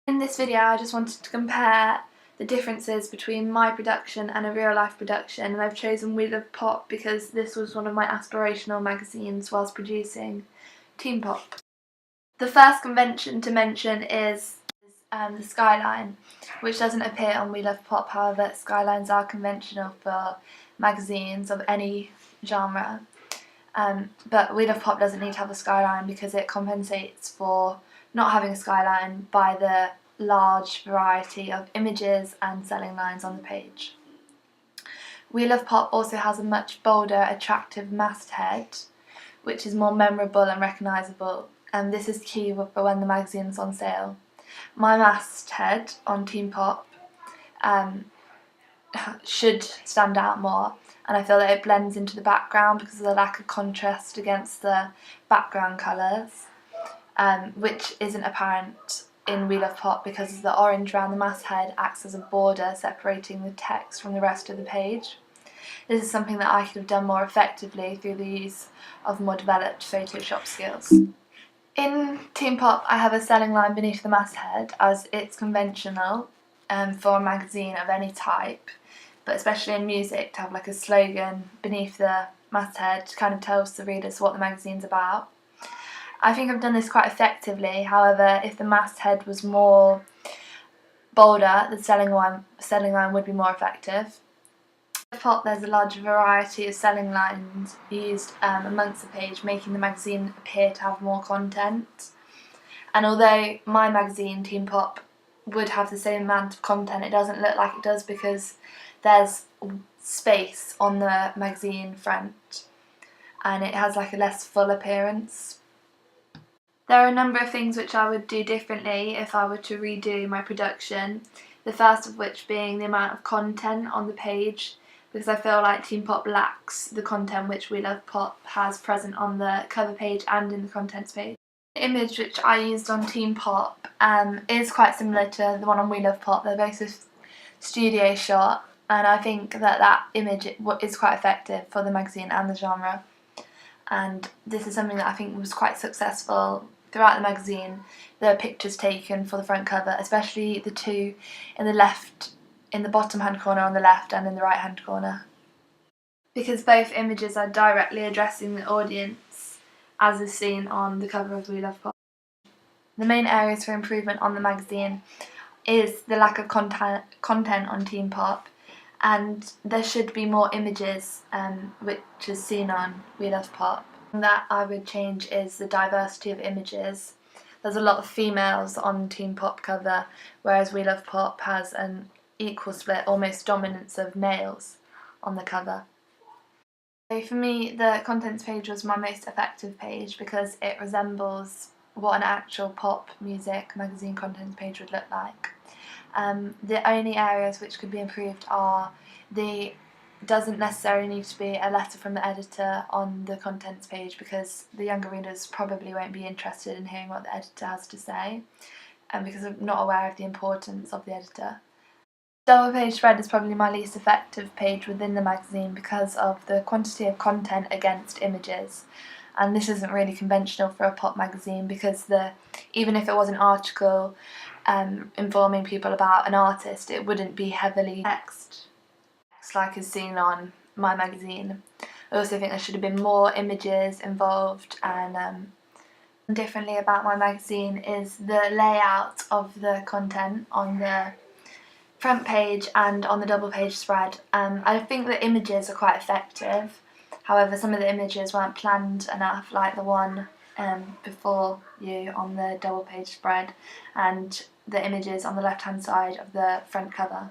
In this video I just wanted to compare the differences between my production and a real life production, and I've chosen We Love Pop because this was one of my aspirational magazines whilst producing Teen Pop. The first convention to mention is the skyline, which doesn't appear on We Love Pop. However, skylines are conventional for magazines of any genre. But We Love Pop doesn't need to have a skyline because it compensates for not having a skyline by the large variety of images and selling lines on the page. We Love Pop also has a much bolder, attractive masthead, which is more memorable and recognisable, and this is key for when the magazine is on sale. My masthead on Teen Pop should stand out more, and I feel that it blends into the background because of the lack of contrast against the background colours, which isn't apparent in We Love Pop because the orange around the masthead acts as a border separating the text from the rest of the page. This is something that I could have done more effectively through the use of more developed Photoshop skills. In Teen Pop I have a selling line beneath the masthead, as it's conventional for a magazine of any type, but especially in music to have like a slogan beneath the masthead kind of tells the readers what the magazine's about. I think I've done this quite effectively. However, if the masthead was more bolder, the selling line would be more effective. In Pop, there's a large variety of selling lines used amongst the page, making the magazine appear to have more content. And although my magazine, Teen Pop, would have the same amount of content, it doesn't look like it does because there's space on the magazine front and it has like a less full appearance. There are a number of things which I would do differently if I were to redo my production, the first of which being the amount of content on the page, because I feel like Teen Pop lacks the content which We Love Pop has present on the cover page and in the contents page. The image which I used on Teen Pop is quite similar to the one on We Love Pop. They're both a studio shot, and I think that image is quite effective for the magazine and the genre. And this is something that I think was quite successful throughout the magazine, the pictures taken for the front cover, especially the two in the bottom hand corner on the left and in the right hand corner, because both images are directly addressing the audience, as is seen on the cover of We Love Pop. The main areas for improvement on the magazine is the lack of content on Teen Pop, and there should be more images, which is seen on We Love Pop. That I would change is the diversity of images. There's a lot of females on Teen Pop cover, whereas We Love Pop has an equal split, almost dominance of males on the cover. So for me, the contents page was my most effective page because it resembles what an actual pop music magazine contents page would look like. The only areas which could be improved are doesn't necessarily need to be a letter from the editor on the contents page because the younger readers probably won't be interested in hearing what the editor has to say, because I'm not aware of the importance of the editor. Double page spread is probably my least effective page within the magazine because of the quantity of content against images, and this isn't really conventional for a pop magazine because even if it was an article informing people about an artist, it wouldn't be heavily text like is seen on my magazine. I also think there should have been more images involved, and differently about my magazine is the layout of the content on the front page and on the double page spread. I think the images are quite effective, however some of the images weren't planned enough, like the one before you on the double page spread and the images on the left hand side of the front cover.